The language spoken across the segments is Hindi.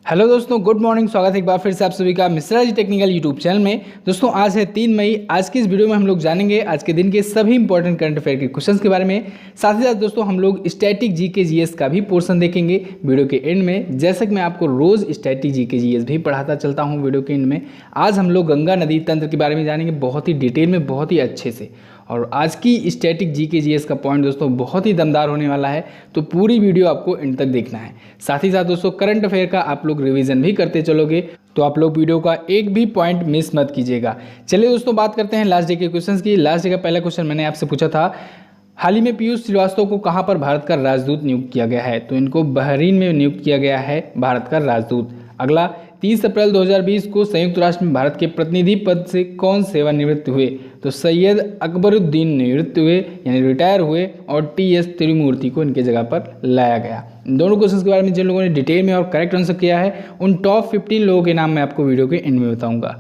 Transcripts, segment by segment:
हेलो दोस्तों, गुड मॉर्निंग। स्वागत है एक बार फिर से आप सभी का Mishra ji technical YouTube channel में। दोस्तों आज है 3 मई। आज की इस वीडियो में हम लोग जानेंगे आज के दिन के सभी इंपॉर्टेंट करंट अफेयर के क्वेश्चंस के बारे में। साथ ही साथ दोस्तों हम लोग स्टैटिक जीके जीएस का भी पोर्शन देखेंगे वीडियो के एंड में। जैसा कि मैं आपको रोज स्टैटिक जीके जीएस भी पढ़ाता चलता हूँ वीडियो के एंड में, आज हम लोग गंगा नदी तंत्र के बारे में जानेंगे बहुत ही डिटेल में, बहुत ही अच्छे से। और आज की स्टैटिक जीके जीएस का पॉइंट दोस्तों बहुत ही दमदार होने वाला है, तो पूरी वीडियो आपको एंड तक देखना है। साथ ही साथ दोस्तों करंट अफेयर का आप लोग रिवीजन भी करते चलोगे, तो आप लोग वीडियो का एक भी पॉइंट मिस मत कीजिएगा। चलिए दोस्तों बात करते हैं लास्ट डे के क्वेश्चंस की। लास्ट डे का पहला क्वेश्चन मैंने आपसे पूछा था, हाल ही में पीयूष श्रीवास्तव को कहाँ पर भारत का राजदूत नियुक्त किया गया है? तो इनको बहरीन में नियुक्त किया गया है भारत का राजदूत। अगला, 30 अप्रैल 2020 को संयुक्त राष्ट्र में भारत के प्रतिनिधि पद से कौन सेवानिवृत्त हुए? तो सैयद अकबरुद्दीन निवृत्त हुए यानी रिटायर हुए, और टीएस तिरुमूर्ति को इनके जगह पर लाया गया। दोनों क्वेश्चन के बारे में जिन लोगों ने डिटेल में और करेक्ट आंसर किया है, उन टॉप 15 लोगों के नाम मैं आपको वीडियो के एंड में बताऊंगा।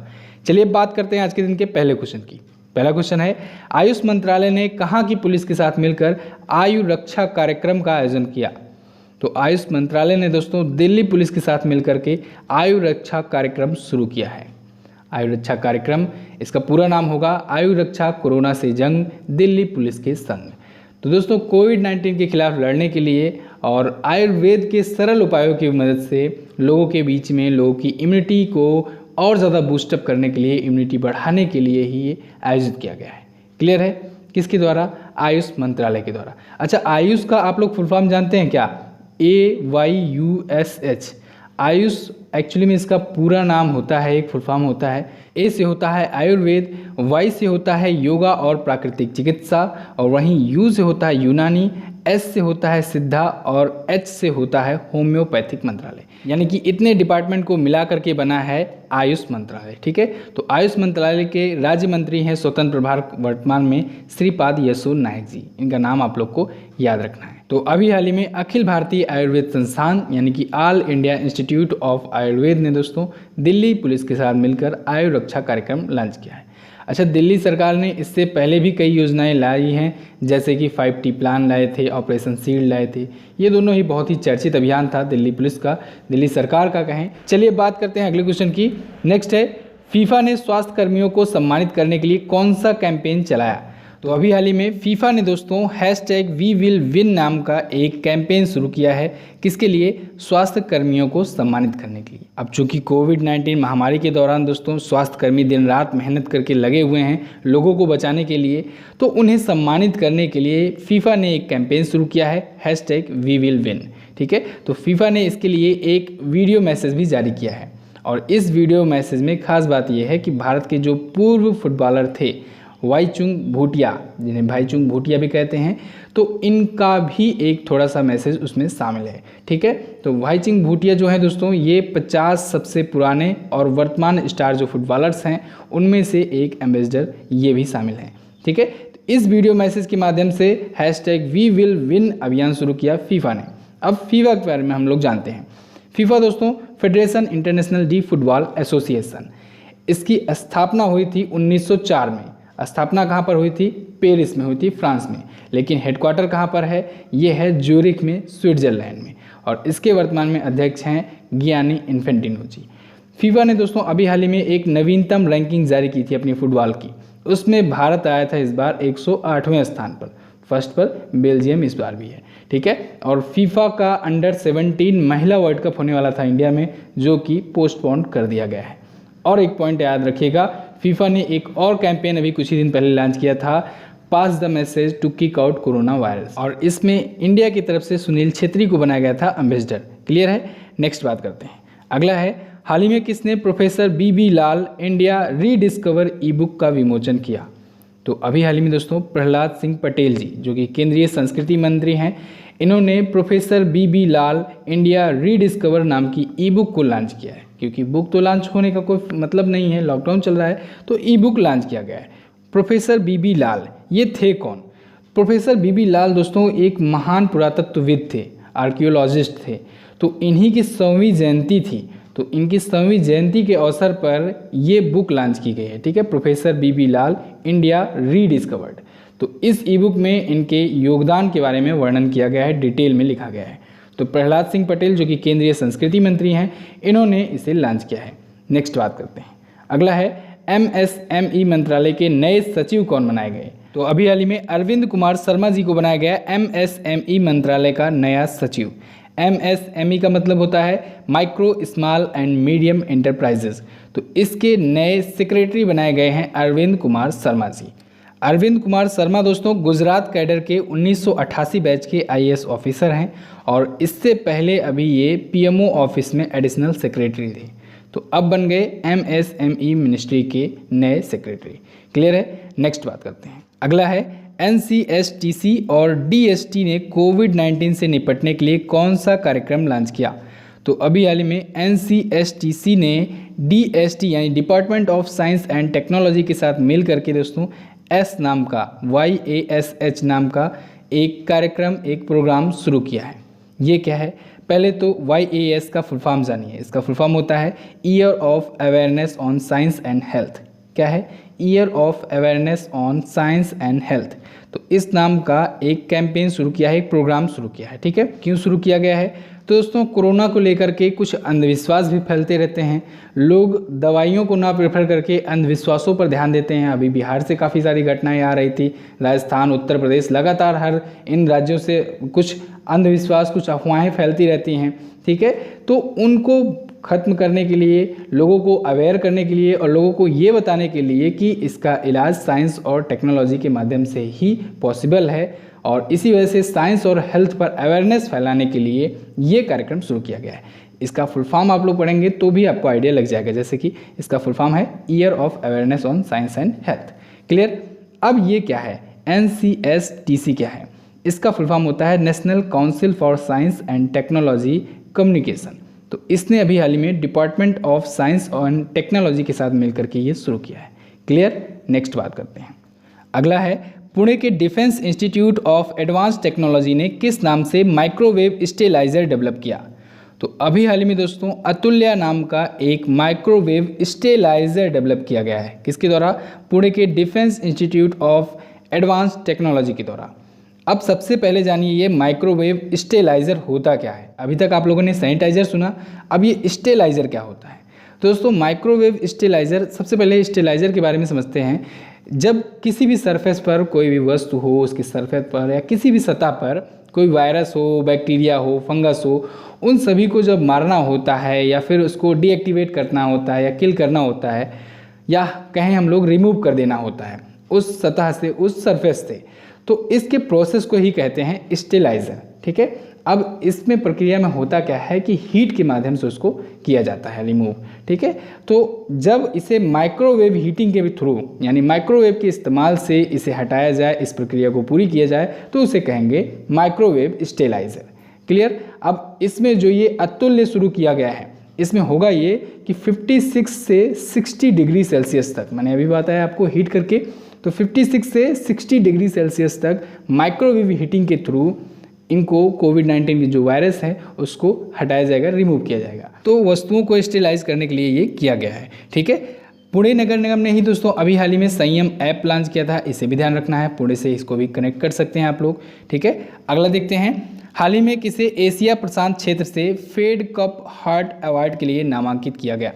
चलिए बात करते हैं आज के दिन के पहले क्वेश्चन की। पहला क्वेश्चन है, आयुष मंत्रालय ने कहाँ की पुलिस के साथ मिलकर आयु रक्षा कार्यक्रम का आयोजन किया? तो आयुष मंत्रालय ने दोस्तों दिल्ली पुलिस के साथ मिलकर के आयु रक्षा कार्यक्रम शुरू किया है। आयु रक्षा कार्यक्रम, इसका पूरा नाम होगा आयु रक्षा कोरोना से जंग दिल्ली पुलिस के संग। तो दोस्तों कोविड-19 के खिलाफ लड़ने के लिए और आयुर्वेद के सरल उपायों की मदद से लोगों के बीच में लोगों की इम्यूनिटी को और ज़्यादा बूस्टअप करने के लिए, इम्यूनिटी बढ़ाने के लिए ही ये आयोजित किया गया है। क्लियर है? किसके द्वारा? आयुष मंत्रालय के द्वारा। अच्छा, आयुष का आप लोग फुल फॉर्म जानते हैं क्या? AYUSH। आयुष एक्चुअली में इसका पूरा नाम होता है, एक फुल फॉर्म होता है। ए से होता है आयुर्वेद, वाई से होता है योगा और प्राकृतिक चिकित्सा, और वहीं यू से होता है यूनानी, एस से होता है सिद्धा, और एच से होता है होम्योपैथिक मंत्रालय। यानी कि इतने डिपार्टमेंट को मिला करके बना है आयुष मंत्रालय। ठीक है, तो आयुष मंत्रालय के राज्य मंत्री हैं स्वतंत्र प्रभार वर्तमान में श्रीपाद यसो नायक जी। इनका नाम आप लोग को याद रखना है। तो अभी हाल ही में अखिल भारतीय आयुर्वेद संस्थान यानी कि all India institute of Ayurveda ने दोस्तों दिल्ली पुलिस के साथ मिलकर आयु रक्षा कार्यक्रम लॉन्च किया है। अच्छा, दिल्ली सरकार ने इससे पहले भी कई योजनाएं लाई हैं, जैसे कि 5T प्लान लाए थे, ऑपरेशन शील्ड लाए थे। ये दोनों ही बहुत ही चर्चित अभियान था दिल्ली पुलिस का, दिल्ली सरकार का कहें। चलिए बात करते हैं अगले क्वेश्चन की। नेक्स्ट है, फीफा ने स्वास्थ्य कर्मियों को सम्मानित करने के लिए कौन सा कैंपेन चलाया? तो अभी हाल ही में फीफा ने दोस्तों #WeWillWin नाम का एक कैंपेन शुरू किया है। किसके लिए? स्वास्थ्य कर्मियों को सम्मानित करने के लिए। अब चूंकि कोविड-19 महामारी के दौरान दोस्तों स्वास्थ्य कर्मी दिन रात मेहनत करके लगे हुए हैं लोगों को बचाने के लिए, तो उन्हें सम्मानित करने के लिए फीफा ने एक कैंपेन शुरू किया है #WeWillWin। ठीक है, तो फीफा ने इसके लिए एक वीडियो मैसेज भी जारी किया है, और इस वीडियो मैसेज में खास बात यह है कि भारत के जो पूर्व फुटबॉलर थे वाईचुंग भूटिया, जिन्हें भाईचुंग भूटिया भी कहते हैं, तो इनका भी एक थोड़ा सा मैसेज उसमें शामिल है। ठीक है, तो वाईचुंग भूटिया जो है दोस्तों, ये 50 सबसे पुराने और वर्तमान स्टार जो फुटबॉलर्स हैं उनमें से एक एम्बेसडर ये भी शामिल हैं। ठीक है, तो इस वीडियो मैसेज के माध्यम से #WeWillWin अभियान शुरू किया फीफा ने। अब फीफा के बारे में हम लोग जानते हैं। फीफा दोस्तों federation international D football association, इसकी स्थापना हुई थी 1904 में। स्थापना कहाँ पर हुई थी? पेरिस में हुई थी, फ्रांस में। लेकिन हेडक्वार्टर कहाँ पर है? ये है ज्यूरिख में, स्विट्जरलैंड में। और इसके वर्तमान में अध्यक्ष हैं गियानी इन्फेंटिनो जी। फीफा ने दोस्तों अभी हाल ही में एक नवीनतम रैंकिंग जारी की थी अपनी फुटबॉल की। उसमें भारत आया था इस बार 108वें स्थान पर। फर्स्ट पर बेल्जियम इस बार भी है। ठीक है, और फीफा का अंडर-17 महिला वर्ल्ड कप होने वाला था इंडिया में, जो कि पोस्टपोन कर दिया गया है। और एक पॉइंट याद रखिएगा, फीफा ने एक और कैंपेन अभी कुछ ही दिन पहले लॉन्च किया था, pass the message to kick out corona virus, और इसमें इंडिया की तरफ से सुनील छेत्री को बनाया गया था एम्बेसडर। क्लियर है? नेक्स्ट बात करते हैं। अगला है, हाल ही में किसने प्रोफेसर BB लाल इंडिया रीडिस्कवर ई बुक का विमोचन किया? तो अभी हाल ही में दोस्तों प्रहलाद सिंह पटेल जी, जो कि केंद्रीय संस्कृति मंत्री हैं, इन्होंने प्रोफेसर BB लाल इंडिया रीडिस्कवर नाम की ई बुक को लॉन्च किया है। क्योंकि बुक तो लॉन्च होने का कोई मतलब नहीं है, लॉकडाउन चल रहा है, तो ई बुक लॉन्च किया गया है। प्रोफेसर BB लाल ये थे कौन? प्रोफेसर BB लाल दोस्तों एक महान पुरातत्वविद थे, आर्कियोलॉजिस्ट थे। तो इन्हीं की 100वीं जयंती थी, तो इनकी 100वीं जयंती के अवसर पर ये बुक लॉन्च की गई है। ठीक है, प्रोफेसर BB लाल इंडिया रीडिस्कवर्ड। तो इस ई बुक में इनके योगदान के बारे में वर्णन किया गया है, डिटेल में लिखा गया है। तो प्रहलाद सिंह पटेल जो कि केंद्रीय संस्कृति मंत्री हैं, इन्होंने इसे लॉन्च किया है। नेक्स्ट बात करते हैं। अगला है MSME मंत्रालय के नए सचिव कौन बनाए गए। तो अभी हाल ही में अरविंद कुमार शर्मा जी को बनाया गया MSME मंत्रालय का नया सचिव। MSME का मतलब होता है micro small and medium enterprises. तो इसके नए सेक्रेटरी बनाए गए हैं अरविंद कुमार शर्मा जी। अरविंद कुमार शर्मा दोस्तों गुजरात कैडर के 1988 बैच के IAS ऑफिसर हैं और इससे पहले अभी ये PMO ऑफिस में एडिशनल सेक्रेटरी थे। तो अब बन गए MSME मिनिस्ट्री के नए सेक्रेटरी। क्लियर है। नेक्स्ट बात करते हैं। अगला है NCSTC और DST ने कोविड-19 से निपटने के लिए कौन सा कार्यक्रम लॉन्च किया। तो अभी हाल ही में NCSTC ने DST यानी department of science and technology के साथ मिल करके दोस्तों S नाम का YASH नाम का एक कार्यक्रम, एक प्रोग्राम शुरू किया है। ये क्या है, पहले तो YAS का फुल फॉर्म जानिए। इसका फुल फॉर्म होता है year of awareness on science and health. क्या है, year of awareness on science and health. तो इस नाम का एक कैंपेन शुरू किया है, एक प्रोग्राम शुरू किया है। ठीक है, क्यों शुरू किया गया है, तो दोस्तों कोरोना को लेकर के कुछ अंधविश्वास भी फैलते रहते हैं। लोग दवाइयों को ना प्रेफर करके अंधविश्वासों पर ध्यान देते हैं। अभी बिहार से काफ़ी सारी घटनाएं आ रही थी, राजस्थान, उत्तर प्रदेश, लगातार हर इन राज्यों से कुछ अंधविश्वास, कुछ अफवाहें फैलती रहती हैं। ठीक है, तो उनको ख़त्म करने के लिए, लोगों को अवेयर करने के लिए और लोगों को ये बताने के लिए कि इसका इलाज साइंस और टेक्नोलॉजी के माध्यम से ही पॉसिबल है और इसी वजह से साइंस और हेल्थ पर अवेयरनेस फैलाने के लिए ये कार्यक्रम शुरू किया गया है। इसका फुल फॉर्म आप लोग पढ़ेंगे तो भी आपको आइडिया लग जाएगा, जैसे कि इसका फुल फॉर्म है year of awareness on science and health. Clear. अब ये क्या है, NCSTC क्या है, इसका फुल फॉर्म होता है national council for science and technology communication. तो इसने अभी हाल ही में department of science and technology के साथ मिलकर के ये शुरू किया है। क्लियर। नेक्स्ट बात करते हैं। अगला है पुणे के defence institute of advance technology ने किस नाम से माइक्रोवेव स्टेलाइजर डेवलप किया। तो अभी हाल ही में दोस्तों अतुल्या नाम का एक माइक्रोवेव स्टेलाइजर डेवलप किया गया है। किसके द्वारा, पुणे के defence institute of advance technology के द्वारा। अब सबसे पहले जानिए ये माइक्रोवेव स्टेलाइजर होता क्या है। अभी तक आप लोगों ने सैनिटाइजर सुना, अब ये स्टेलाइजर क्या होता है। तो दोस्तों माइक्रोवेव स्टेलाइजर, सबसे पहले स्टेलाइजर के बारे में समझते हैं। जब किसी भी सरफेस पर कोई भी वस्तु हो, उसकी सरफेस पर या किसी भी सतह पर कोई वायरस हो, बैक्टीरिया हो, फंगस हो, उन सभी को जब मारना होता है या फिर उसको डीएक्टिवेट करना होता है या किल करना होता है या कहें हम लोग रिमूव कर देना होता है उस सतह से, उस सरफेस से, तो इसके प्रोसेस को ही कहते हैं स्टेलाइजर। ठीक है, अब इसमें प्रक्रिया में होता क्या है कि हीट के माध्यम से उसको किया जाता है रिमूव। ठीक है, तो जब इसे माइक्रोवेव हीटिंग के थ्रू यानी माइक्रोवेव के इस्तेमाल से इसे हटाया जाए, इस प्रक्रिया को पूरी किया जाए, तो उसे कहेंगे माइक्रोवेव स्टेलाइजर। क्लियर। अब इसमें जो ये अतुल्य शुरू किया गया है, इसमें होगा ये कि 56 से 60 डिग्री सेल्सियस तक, मैंने अभी बताया आपको हीट करके, तो 56 से 60 डिग्री सेल्सियस तक माइक्रोवेव हीटिंग के थ्रू इनको कोविड-19 की जो वायरस है उसको हटाया जाएगा, रिमूव किया जाएगा। तो वस्तुओं को स्टेलाइज करने के लिए ये किया गया है। ठीक है, पुणे नगर निगम ने ही दोस्तों अभी हाल ही में संयम ऐप लॉन्च किया था, इसे भी ध्यान रखना है, पुणे से इसको भी कनेक्ट कर सकते हैं आप लोग। ठीक है, अगला देखते हैं। हाल ही में किसे एशिया प्रशांत क्षेत्र से फेड कप हार्ट अवार्ड के लिए नामांकित किया गया।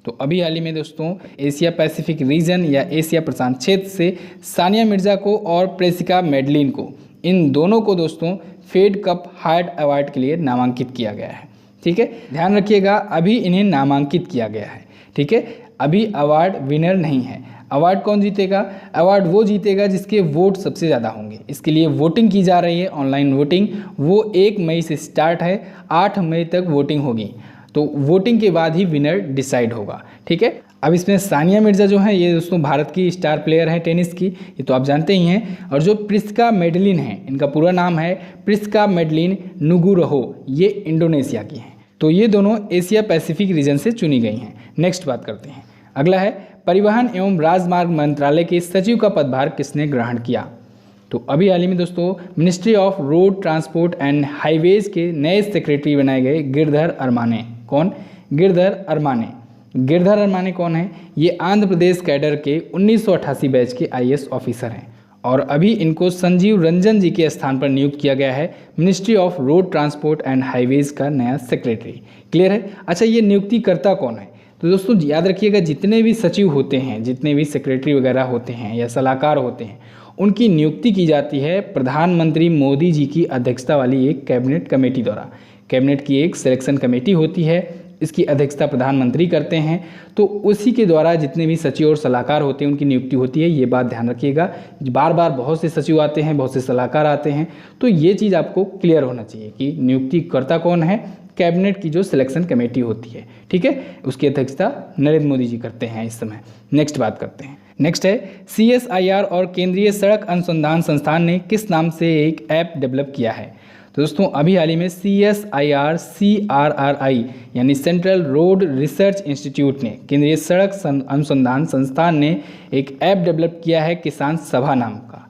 तो अभी हाल ही में दोस्तों एशिया पैसिफिक रीजन या एशिया प्रशांत क्षेत्र से सानिया मिर्जा को और प्रेसिका मेडलिन को, इन दोनों को दोस्तों फेड कप हार्ट अवार्ड के लिए नामांकित किया गया है। ठीक है, ध्यान रखिएगा, अभी इन्हें नामांकित किया गया है। ठीक है, अभी अवार्ड विनर नहीं है। अवार्ड कौन जीतेगा, अवार्ड वो जीतेगा जिसके वोट सबसे ज़्यादा होंगे। इसके लिए वोटिंग की जा रही है, ऑनलाइन वोटिंग, वो 1 मई से स्टार्ट है, 8 मई तक वोटिंग होगी। तो वोटिंग के बाद ही विनर डिसाइड होगा। ठीक है, अब इसमें सानिया मिर्जा जो है ये दोस्तों भारत की स्टार प्लेयर हैं टेनिस की, ये तो आप जानते ही हैं। और जो प्रिस्का मेडलिन है, इनका पूरा नाम है प्रिस्का मेडलिन नुगुरहो, ये इंडोनेशिया की हैं। तो ये दोनों एशिया पैसिफिक रीजन से चुनी गई हैं। नेक्स्ट बात करते हैं। अगला है परिवहन एवं राजमार्ग मंत्रालय के सचिव का पदभार किसने ग्रहण किया। तो अभी हाल ही में दोस्तों ministry of road transport and highways के नए सेक्रेटरी बनाए गए गिरधर अरमाने। कौन, गिरधर अरमाने। गिरधर अरमाने कौन है, ये आंध्र प्रदेश कैडर के 1988 बैच के IAS ऑफिसर हैं और अभी इनको संजीव रंजन जी के स्थान पर नियुक्त किया गया है ministry of road transport and highways का नया सेक्रेटरी। क्लियर है। अच्छा, ये नियुक्तिकर्ता कौन है? तो दोस्तों याद रखिएगा, जितने भी सचिव होते हैं, जितने भी सेक्रेटरी वगैरह होते हैं या सलाहकार होते हैं, उनकी नियुक्ति की जाती है प्रधानमंत्री मोदी जी की अध्यक्षता वाली एक कैबिनेट कमेटी द्वारा। कैबिनेट की एक सिलेक्शन कमेटी होती है, इसकी अध्यक्षता प्रधानमंत्री करते हैं। तो उसी के द्वारा जितने भी सचिव और सलाहकार होते हैं उनकी नियुक्ति होती है। ये बात ध्यान रखिएगा, बार बार बहुत से सचिव आते हैं, बहुत से सलाहकार आते हैं, तो ये चीज़ आपको क्लियर होना चाहिए कि नियुक्तिकर्ता कौन है। कैबिनेट की जो सिलेक्शन कमेटी होती है, ठीक है, उसकी अध्यक्षता नरेंद्र मोदी जी करते हैं इस समय। नेक्स्ट बात करते हैं। नेक्स्ट है CSIR और केंद्रीय सड़क अनुसंधान संस्थान ने किस नाम से एक ऐप डेवलप किया है? तो दोस्तों अभी हाल ही में CSIR CRRI यानी सेंट्रल रोड रिसर्च इंस्टीट्यूट ने, केंद्रीय सड़क अनुसंधान संस्थान ने एक ऐप डेवलप किया है किसान सभा नाम का।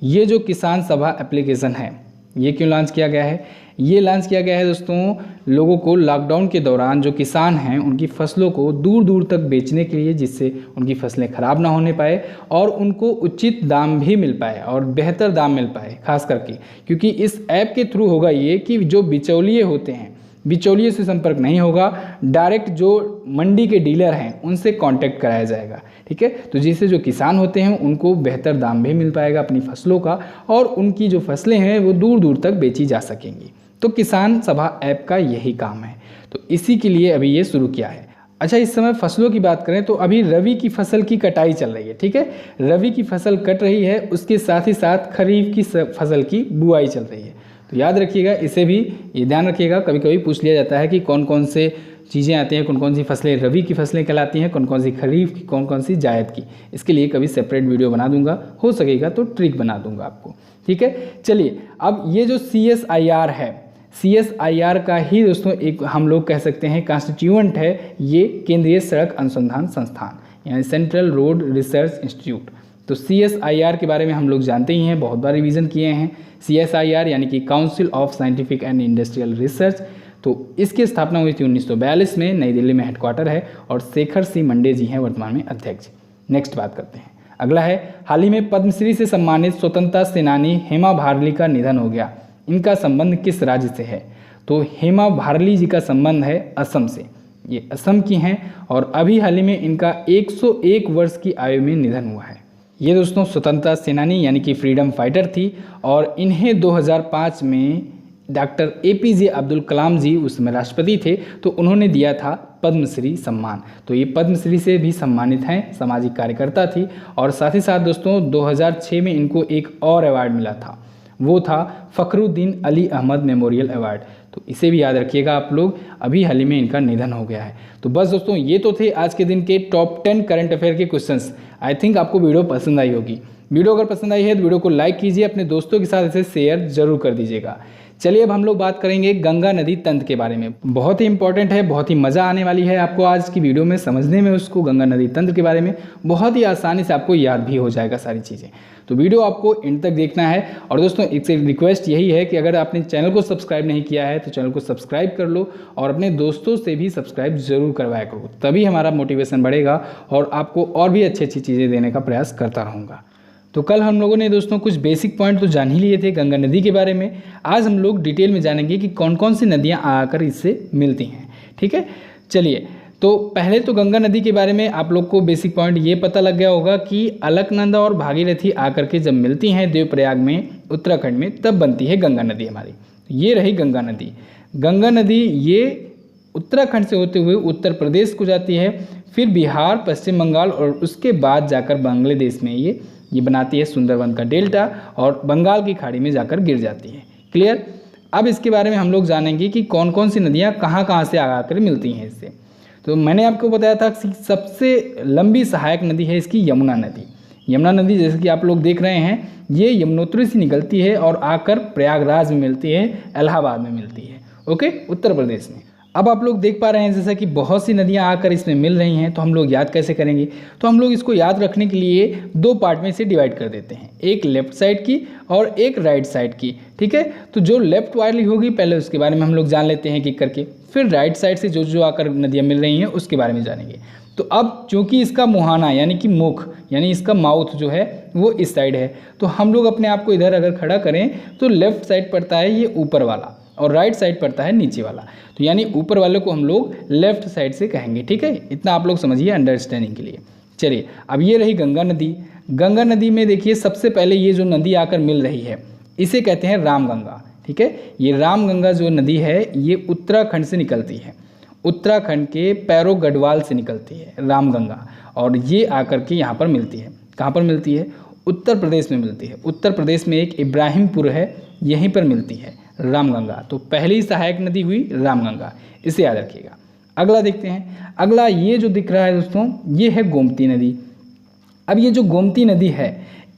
ये जो किसान सभा एप्लीकेशन है, ये क्यों लॉन्च किया गया है? ये लॉन्च किया गया है दोस्तों लोगों को लॉकडाउन के दौरान जो किसान हैं उनकी फसलों को दूर दूर तक बेचने के लिए, जिससे उनकी फसलें ख़राब ना होने पाए और उनको उचित दाम भी मिल पाए और बेहतर दाम मिल पाए, खास करके क्योंकि इस ऐप के थ्रू होगा ये कि जो बिचौलिए होते हैं, बिचौलिए से संपर्क नहीं होगा, डायरेक्ट जो मंडी के डीलर हैं उनसे कांटेक्ट कराया जाएगा, ठीक है। तो जिससे जो किसान होते हैं उनको बेहतर दाम भी मिल पाएगा अपनी फसलों का और उनकी जो फसलें हैं वो दूर दूर तक बेची जा सकेंगी। तो किसान सभा ऐप का यही काम है, तो इसी के लिए अभी ये शुरू किया है। अच्छा, इस समय फसलों की बात करें तो अभी रबी की फसल की कटाई चल रही है, ठीक है। रबी की फसल कट रही है, उसके साथ ही साथ खरीफ की फसल की बुआई चल रही है। तो याद रखिएगा, इसे भी ये ध्यान रखिएगा, कभी कभी पूछ लिया जाता है कि कौन कौन से चीज़ें आती हैं, कौन कौन सी फसलें रबी की फसलें कहलाती हैं, कौन कौन सी खरीफ की, कौन कौन सी जायद की। इसके लिए कभी सेपरेट वीडियो बना दूंगा, हो सकेगा तो ट्रिक बना दूंगा आपको, ठीक है। चलिए, अब ये जो CSIR है, CSIR का ही दोस्तों एक हम लोग कह सकते हैं कॉन्स्टिट्यूएंट है ये केंद्रीय सड़क अनुसंधान संस्थान यानी सेंट्रल रोड रिसर्च इंस्टीट्यूट। तो CSIR के बारे में हम लोग जानते ही हैं, बहुत बार रिवीजन किए हैं। CSIR यानी कि council of scientific and industrial research. तो इसकी स्थापना हुई थी 1942 में, नई दिल्ली में हेडक्वार्टर है और शेखर C मंडे जी हैं वर्तमान में अध्यक्ष। नेक्स्ट बात करते हैं। अगला है, हाल ही में पद्मश्री से सम्मानित स्वतंत्रता सेनानी हेमा भारली का निधन हो गया। इनका संबंध किस राज्य से है? तो हेमा भारली जी का संबंध है असम से। ये असम की हैं और अभी हाल ही में इनका 101 वर्ष की आयु में निधन हुआ है। ये दोस्तों स्वतंत्रता सेनानी यानी कि फ्रीडम फाइटर थी और इन्हें 2005 में डॉक्टर APJ अब्दुल कलाम जी उस समय राष्ट्रपति थे, तो उन्होंने दिया था पद्मश्री सम्मान। तो ये पद्मश्री से भी सम्मानित हैं, सामाजिक कार्यकर्ता थी। और साथ ही साथ दोस्तों 2006 में इनको एक और अवार्ड मिला था, वो था फखरुद्दीन अली अहमद मेमोरियल अवार्ड। तो इसे भी याद रखिएगा आप लोग, अभी हाल ही में इनका निधन हो गया है। तो बस दोस्तों ये तो थे आज के दिन के टॉप 10 करंट अफेयर के क्वेश्चंस। आई थिंक आपको वीडियो पसंद आई होगी। वीडियो अगर पसंद आई है तो वीडियो को लाइक कीजिए, अपने दोस्तों के साथ इसे शेयर जरूर कर दीजिएगा। चलिए अब हम लोग बात करेंगे गंगा नदी तंत्र के बारे में। बहुत ही इंपॉर्टेंट है, बहुत ही मज़ा आने वाली है आपको आज की वीडियो में समझने में उसको। गंगा नदी तंत्र के बारे में बहुत ही आसानी से आपको याद भी हो जाएगा सारी चीज़ें। तो वीडियो आपको एंड तक देखना है। और दोस्तों एक रिक्वेस्ट यही है कि अगर आपने चैनल को सब्सक्राइब नहीं किया है तो चैनल को सब्सक्राइब कर लो और अपने दोस्तों से भी सब्सक्राइब जरूर करवाया करो, तभी हमारा मोटिवेशन बढ़ेगा और आपको और भी अच्छी अच्छी चीज़ें देने का प्रयास करता रहूँगा। तो कल हम लोगों ने दोस्तों कुछ बेसिक पॉइंट तो जान ही लिए थे गंगा नदी के बारे में। आज हम लोग डिटेल में जानेंगे कि कौन कौन सी नदियाँ आकर इससे मिलती हैं, ठीक है। चलिए, तो पहले तो गंगा नदी के बारे में आप लोग को बेसिक पॉइंट ये पता लग गया होगा कि अलकनंदा और भागीरथी आकर के जब मिलती हैं देवप्रयाग में उत्तराखंड में, तब बनती है गंगा नदी हमारी। ये रही गंगा नदी। गंगा नदी ये उत्तराखंड से होते हुए उत्तर प्रदेश को जाती है, फिर बिहार, पश्चिम बंगाल और उसके बाद जाकर बांग्लादेश में ये बनाती है सुंदरवन का डेल्टा और बंगाल की खाड़ी में जाकर गिर जाती है। क्लियर। अब इसके बारे में हम लोग जानेंगे कि कौन कौन सी नदियाँ कहाँ कहाँ से आकर मिलती हैं इससे। तो मैंने आपको बताया था कि सबसे लंबी सहायक नदी है इसकी यमुना नदी। यमुना नदी जैसे कि आप लोग देख रहे हैं, ये यमुनोत्री से निकलती है और आकर प्रयागराज में मिलती है, इलाहाबाद में मिलती है, ओके, उत्तर प्रदेश में। अब आप लोग देख पा रहे हैं जैसा कि बहुत सी नदियां आकर इसमें मिल रही हैं, तो हम लोग याद कैसे करेंगे? तो हम लोग इसको याद रखने के लिए दो पार्ट में इसे डिवाइड कर देते हैं, एक लेफ्ट साइड की और एक राइट साइड की, ठीक है। तो जो लेफ्ट वाली होगी पहले उसके बारे में हम लोग जान लेते हैं कि करके। फिर राइट साइड से जो जो आकर नदियाँ मिल रही हैं उसके बारे में जानेंगे। तो अब चूँकि इसका मुहाना यानी कि मुख यानी इसका माउथ जो है वो इस साइड है, तो हम लोग अपने आप को इधर अगर खड़ा करें तो लेफ्ट साइड पड़ता है ये ऊपर वाला और राइट साइड पड़ता है नीचे वाला, तो यानी ऊपर वाले को हम लोग लेफ्ट साइड से कहेंगे। ठीक है, इतना आप लोग समझिए अंडरस्टैंडिंग के लिए। चलिए, अब ये रही गंगा नदी। गंगा नदी में देखिए सबसे पहले ये जो नदी आकर मिल रही है इसे कहते हैं रामगंगा। ठीक है, ये रामगंगा जो नदी है ये उत्तराखंड से निकलती है, उत्तराखंड के पैरो गढ़वाल से निकलती है रामगंगा, और ये आकर के यहाँ पर मिलती है। कहाँ पर मिलती है? उत्तर प्रदेश में मिलती है। उत्तर प्रदेश में एक इब्राहिमपुर है, यहीं पर मिलती है रामगंगा। तो पहली सहायक नदी हुई रामगंगा, इसे याद रखिएगा। अगला देखते हैं। अगला ये जो दिख रहा है दोस्तों ये है गोमती नदी। अब ये जो गोमती नदी है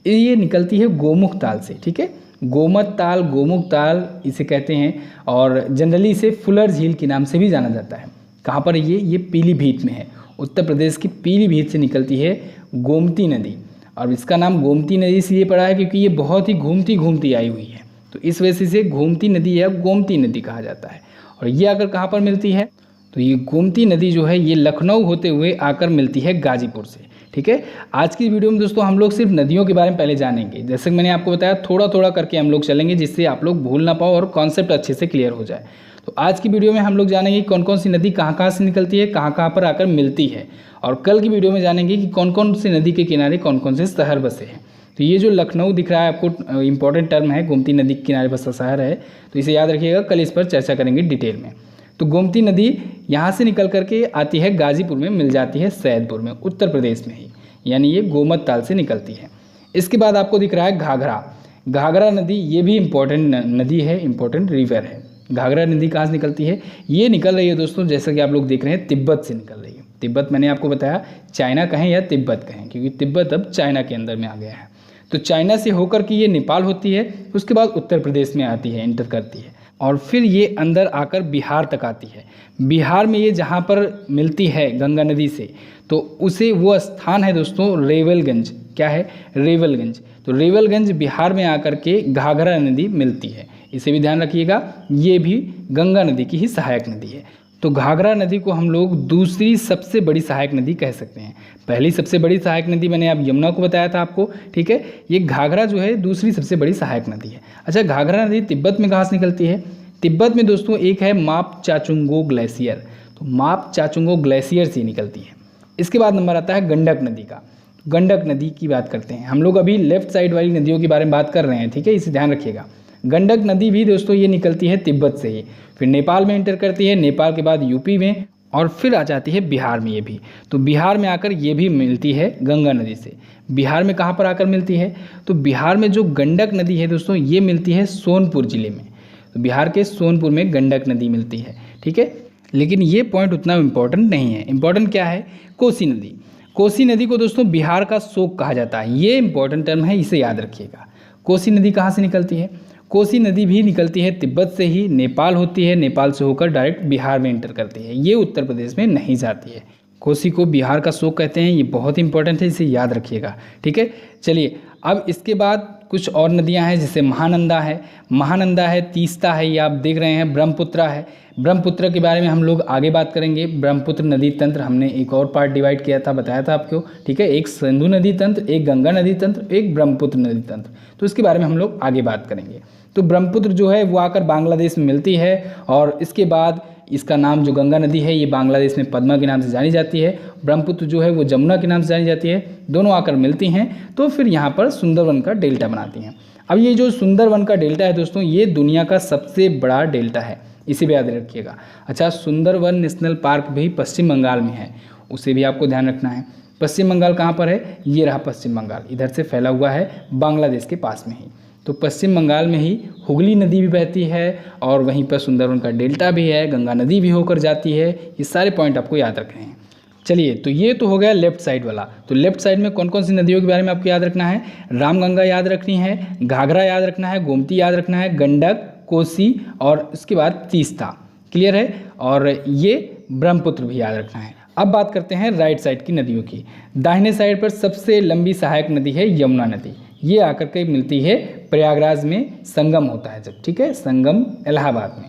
ये निकलती है गोमुख ताल से। ठीक है, गोमत ताल, गोमुख ताल इसे कहते हैं, और जनरली इसे फुलर झील के नाम से भी जाना जाता है। कहाँ पर ये पीलीभीत में है। उत्तर प्रदेश की पीलीभीत से निकलती है गोमती नदी, और इसका नाम गोमती नदी इसलिए पड़ा है क्योंकि ये बहुत ही घूमती घूमती आई हुई है, तो इस वजह से इसे घूमती नदी या गोमती नदी कहा जाता है। और ये आकर कहाँ पर मिलती है? तो ये गोमती नदी जो है ये लखनऊ होते हुए आकर मिलती है गाजीपुर से। ठीक है, आज की वीडियो में दोस्तों हम लोग सिर्फ नदियों के बारे में पहले जानेंगे। जैसे मैंने आपको बताया थोड़ा थोड़ा करके हम लोग चलेंगे जिससे आप लोग भूल ना पाओ और कॉन्सेप्ट अच्छे से क्लियर हो जाए। तो आज की वीडियो में हम लोग जानेंगे कौन कौन सी नदी कहाँ कहाँ से निकलती है, कहाँ कहाँ पर आकर मिलती है, और कल की वीडियो में जानेंगे कि कौन कौन सी नदी के किनारे कौन कौन से शहर बसे हैं। तो ये जो लखनऊ दिख रहा है आपको इंपॉर्टेंट टर्म है, गोमती नदी के किनारे बसा शहर है, तो इसे याद रखिएगा, कल इस पर चर्चा करेंगे डिटेल में। तो गोमती नदी यहाँ से निकल करके आती है गाजीपुर में, मिल जाती है सैदपुर में, उत्तर प्रदेश में ही, यानी ये गोमत ताल से निकलती है। इसके बाद आपको दिख रहा है घाघरा। घाघरा नदी ये भी इम्पोर्टेंट नदी है, इम्पोर्टेंट रिवर है। घाघरा नदी कहाँ से निकलती है? ये निकल रही है दोस्तों, जैसा कि आप लोग देख रहे हैं, तिब्बत से निकल रही है। तिब्बत मैंने आपको बताया चाइना कहें या तिब्बत कहें, क्योंकि तिब्बत अब चाइना के अंदर में आ गया है। तो चाइना से होकर के ये नेपाल होती है, उसके बाद उत्तर प्रदेश में आती है, एंटर करती है, और फिर ये अंदर आकर बिहार तक आती है। बिहार में ये जहाँ पर मिलती है गंगा नदी से, तो उसे वो स्थान है दोस्तों रेवलगंज। क्या है? रेवलगंज। तो रेवलगंज बिहार में आकर के घाघरा नदी मिलती है, इसे भी ध्यान रखिएगा। ये भी गंगा नदी की ही सहायक नदी है। तो घाघरा नदी को हम लोग दूसरी सबसे बड़ी सहायक नदी कह सकते हैं। पहली सबसे बड़ी सहायक नदी मैंने अब यमुना को बताया था आपको। ठीक है, ये घाघरा जो है दूसरी सबसे बड़ी सहायक नदी है। अच्छा, घाघरा नदी तिब्बत में कहाँ से निकलती है? तिब्बत में दोस्तों एक है माप चाचुंगो ग्लेशियर, तो माप चाचुंगो ग्लेशियर से निकलती है। इसके बाद नंबर आता है गंडक नदी का। गंडक नदी की बात करते हैं हम लोग, अभी लेफ्ट साइड वाली नदियों के बारे में बात कर रहे हैं। ठीक है, इसे ध्यान रखिएगा। गंडक नदी भी दोस्तों ये निकलती है तिब्बत से ही, फिर नेपाल में एंटर करती है, नेपाल के बाद यूपी में, और फिर आ जाती है बिहार में। ये भी तो बिहार में आकर ये भी मिलती है गंगा नदी से। बिहार में कहाँ पर आकर मिलती है? तो बिहार में जो गंडक नदी है दोस्तों ये मिलती है सोनपुर ज़िले में। तो बिहार के सोनपुर में गंडक नदी मिलती है। ठीक है, लेकिन ये पॉइंट उतना इम्पोर्टेंट नहीं है। इम्पोर्टेंट क्या है? कोसी नदी। कोसी नदी को दोस्तों बिहार का शोक कहा जाता है, ये इंपॉर्टेंट टर्म है, इसे याद रखिएगा। कोसी नदी कहाँ से निकलती है? कोसी नदी भी निकलती है तिब्बत से ही, नेपाल होती है, नेपाल से होकर डायरेक्ट बिहार में एंटर करती है, ये उत्तर प्रदेश में नहीं जाती है। कोसी को बिहार का शोक कहते हैं, ये बहुत इंपॉर्टेंट है, इसे याद रखिएगा। ठीक है, चलिए अब इसके बाद कुछ और नदियां हैं, जैसे महानंदा है, महानंदा है, तीस्ता है, ये आप देख रहे हैं, ब्रह्मपुत्रा है। ब्रह्मपुत्र के बारे में हम लोग आगे बात करेंगे। ब्रह्मपुत्र नदी तंत्र हमने एक और पार्ट डिवाइड किया था, बताया था आपको। ठीक है, एक सिंधु नदी तंत्र, एक गंगा नदी तंत्र, एक ब्रह्मपुत्र नदी तंत्र, तो इसके बारे में हम लोग आगे बात करेंगे। तो ब्रह्मपुत्र जो है वो आकर बांग्लादेश में मिलती है, और इसके बाद इसका नाम जो गंगा नदी है ये बांग्लादेश में पद्मा के नाम से जानी जाती है, ब्रह्मपुत्र जो है वो जमुना के नाम से जानी जाती है, दोनों आकर मिलती हैं, तो फिर यहाँ पर सुंदरवन का डेल्टा बनाती हैं। अब ये जो सुंदरवन का डेल्टा है दोस्तों ये दुनिया का सबसे बड़ा डेल्टा है, इसे भी याद रखिएगा। अच्छा, सुंदरवन नेशनल पार्क भी पश्चिम बंगाल में है, उसे भी आपको ध्यान रखना है। पश्चिम बंगाल कहाँ पर है? ये रहा पश्चिम बंगाल, इधर से फैला हुआ है बांग्लादेश के पास में ही। तो पश्चिम बंगाल में ही हुगली नदी भी बहती है, और वहीं पर सुंदरवन का डेल्टा भी है, गंगा नदी भी होकर जाती है। ये सारे पॉइंट आपको याद रखने हैं। चलिए, तो ये तो हो गया लेफ्ट साइड वाला। तो लेफ्ट साइड में कौन कौन सी नदियों के बारे में आपको याद रखना है? रामगंगा याद रखनी है, घाघरा याद रखना है, गोमती याद रखना है, गंडक, कोसी, और उसके बाद तीस्ता। क्लियर है? और ये ब्रह्मपुत्र भी याद रखना है। अब बात करते हैं राइट साइड की नदियों की। दाहिने साइड पर सबसे लंबी सहायक नदी है यमुना नदी, ये आकर के मिलती है प्रयागराज में, संगम होता है जब। ठीक है, संगम इलाहाबाद में।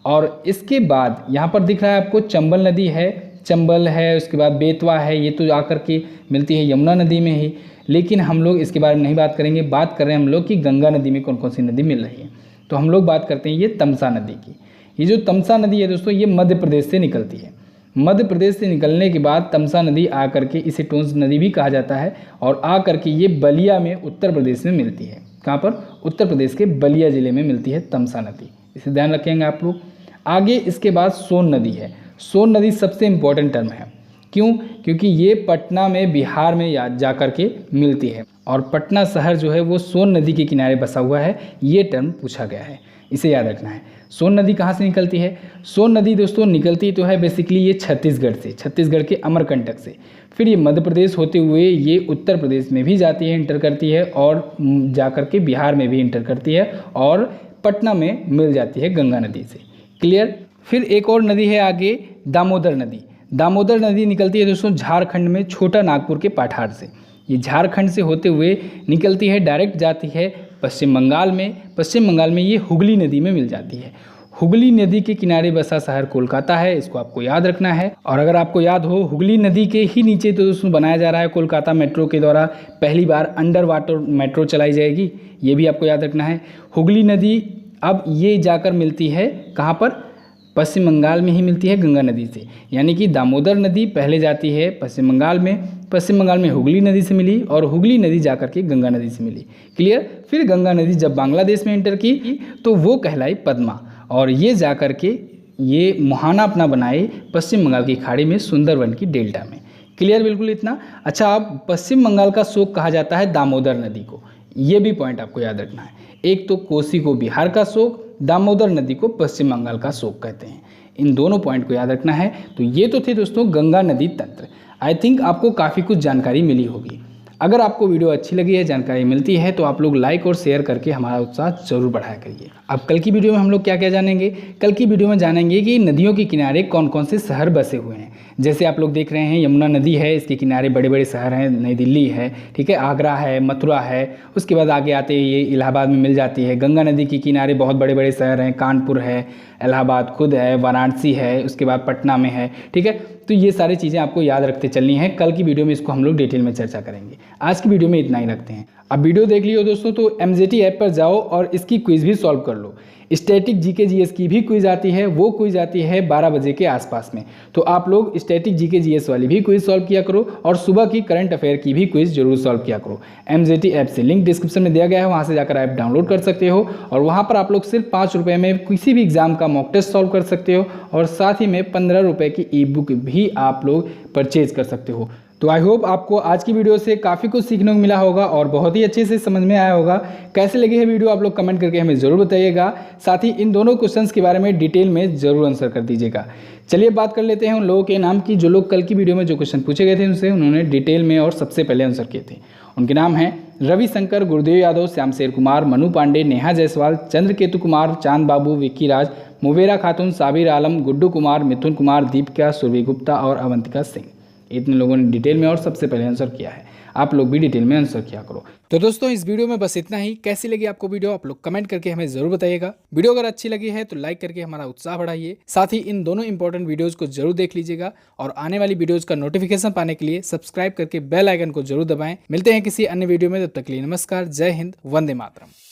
और इसके बाद यहाँ पर दिख रहा है आपको चंबल नदी है, चंबल है, उसके बाद बेतवा है, ये तो आकर के मिलती है यमुना नदी में ही। लेकिन हम लोग इसके बारे में नहीं बात करेंगे, बात कर रहे हैं हम लोग कि गंगा नदी में कौन कौन सी नदी मिल रही है। तो हम लोग बात करते हैं ये तमसा नदी की। ये जो तमसा नदी है दोस्तों, ये मध्य प्रदेश से निकलती है। मध्य प्रदेश से निकलने के बाद तमसा नदी आकर के, इसे टोंस नदी भी कहा जाता है, और आकर के ये बलिया में उत्तर प्रदेश में मिलती है। कहाँ पर? उत्तर प्रदेश के बलिया ज़िले में मिलती है तमसा नदी, इसे ध्यान रखेंगे आप लोग। आगे इसके बाद सोन नदी है। सोन नदी सबसे इम्पोर्टेंट टर्म है। क्यों? क्योंकि ये पटना में, बिहार में जा कर के मिलती है, और पटना शहर जो है वो सोन नदी के किनारे बसा हुआ है। ये टर्म पूछा गया है, इसे याद रखना है। सोन नदी कहाँ से निकलती है? सोन नदी दोस्तों निकलती तो है बेसिकली ये छत्तीसगढ़ से, छत्तीसगढ़ के अमरकंटक से। फिर ये मध्य प्रदेश होते हुए ये उत्तर प्रदेश में भी जाती है, इंटर करती है, और जाकर के बिहार में भी इंटर करती है, और पटना में मिल जाती है गंगा नदी से। क्लियर? फिर एक और नदी है आगे, दामोदर नदी। दामोदर नदी निकलती है दोस्तों झारखंड में, छोटा नागपुर के पठार से। ये झारखंड से होते हुए निकलती है, डायरेक्ट जाती है पश्चिम बंगाल में। पश्चिम बंगाल में ये हुगली नदी में मिल जाती है। हुगली नदी के किनारे बसा शहर कोलकाता है, इसको आपको याद रखना है। और अगर आपको याद हो, हुगली नदी के ही नीचे तो दोस्तों बनाया जा रहा है कोलकाता मेट्रो के द्वारा पहली बार अंडर वाटर मेट्रो चलाई जाएगी, ये भी आपको याद रखना है। हुगली नदी अब ये जाकर मिलती है कहाँ पर? पश्चिम बंगाल में ही मिलती है गंगा नदी से। यानी कि दामोदर नदी पहले जाती है पश्चिम बंगाल में, पश्चिम बंगाल में हुगली नदी से मिली, और हुगली नदी जाकर के गंगा नदी से मिली। क्लियर? फिर गंगा नदी जब बांग्लादेश में एंटर की तो वो कहलाई पद्मा, और ये जाकर के ये मुहाना अपना बनाए पश्चिम बंगाल की खाड़ी में, सुंदरवन की डेल्टा में। क्लियर? बिल्कुल इतना। अच्छा, अब पश्चिम बंगाल का शोक कहा जाता है दामोदर नदी को, ये भी पॉइंट आपको याद रखना है। एक तो कोसी को बिहार का शोक, दामोदर नदी को पश्चिम बंगाल का शोक कहते हैं। इन दोनों पॉइंट को याद रखना है। तो ये तो थे दोस्तों गंगा नदी तंत्र। आई थिंक आपको काफ़ी कुछ जानकारी मिली होगी। अगर आपको वीडियो अच्छी लगी है, जानकारी मिलती है, तो आप लोग लाइक और शेयर करके हमारा उत्साह जरूर बढ़ाया करिए। अब कल की वीडियो में हम लोग क्या क्या जानेंगे? कल की वीडियो में जानेंगे कि नदियों के किनारे कौन कौन से शहर बसे हुए हैं। जैसे आप लोग देख रहे हैं यमुना नदी है, इसके किनारे बड़े बड़े शहर हैं, नई दिल्ली है, ठीक है, आगरा है, मथुरा है। उसके बाद आगे आते ये इलाहाबाद में मिल जाती है। गंगा नदी के किनारे बहुत बड़े बड़े शहर हैं, कानपुर है, इलाहाबाद खुद है, वाराणसी है, उसके बाद पटना में है, ठीक है। तो ये सारी चीज़ें आपको याद रखते चलनी है। कल की वीडियो में इसको हम लोग डिटेल में चर्चा करेंगे। आज की वीडियो में इतना ही रखते हैं। अब वीडियो देख लियो दोस्तों, तो MZT ऐप पर जाओ और इसकी क्विज़ भी सॉल्व कर लो। स्टैटिक जीके जीएस की भी क्विज आती है, वो क्विज आती है 12 बजे के आसपास में। तो आप लोग स्टैटिक जीके जीएस वाली भी क्विज सॉल्व किया करो, और सुबह की करंट अफेयर की भी क्विज जरूर सॉल्व किया करो। MZT ऐप से लिंक डिस्क्रिप्शन में दिया गया है, वहाँ से जाकर ऐप डाउनलोड कर सकते हो, और वहाँ पर आप लोग सिर्फ 5 रुपये में किसी भी एग्जाम का मॉक टेस्ट सॉल्व कर सकते हो, और साथ ही में 15 रुपये की ई बुक भी आप लोग परचेज कर सकते हो। तो आई होप आपको आज की वीडियो से काफ़ी कुछ सीखने को मिला होगा और बहुत ही अच्छे से समझ में आया होगा। कैसे लगी है वीडियो आप लोग कमेंट करके हमें ज़रूर बताइएगा। साथ ही इन दोनों क्वेश्चंस के बारे में डिटेल में ज़रूर आंसर कर दीजिएगा। चलिए बात कर लेते हैं उन लोगों के नाम की जो लोग कल की वीडियो में जो क्वेश्चन पूछे गए थे उनसे उन्होंने डिटेल में और सबसे पहले आंसर किए थे। उनके नाम हैं रविशंकर, गुरुदेव यादव, श्याम शेर कुमार, मनु पांडे, नेहा जायसवाल, चंद्रकेतु कुमार, चांद बाबू, विक्की राज, मुवेरा खातून, साबिर आलम, गुड्डू कुमार, मिथुन कुमार, दीपिका, सुरभि गुप्ता और अवंतिका सिंह। इतने लोगों ने डिटेल में और सबसे पहले आंसर किया है। आप लोग भी डिटेल में आंसर किया करो। तो दोस्तों इस वीडियो में बस इतना ही। कैसी लगी आपको वीडियो आप लोग कमेंट करके हमें जरूर बताइएगा। वीडियो अगर अच्छी लगी है तो लाइक करके हमारा उत्साह बढ़ाइए। साथ ही इन दोनों इंपॉर्टेंट वीडियोस को जरूर देख लीजिएगा, और आने वाली वीडियोस का नोटिफिकेशन पाने के लिए सब्सक्राइब करके बेल आइकन को जरूर दबाएं। मिलते हैं किसी अन्य वीडियो में, तब तक के लिए नमस्कार, जय हिंद, वंदे मातरम।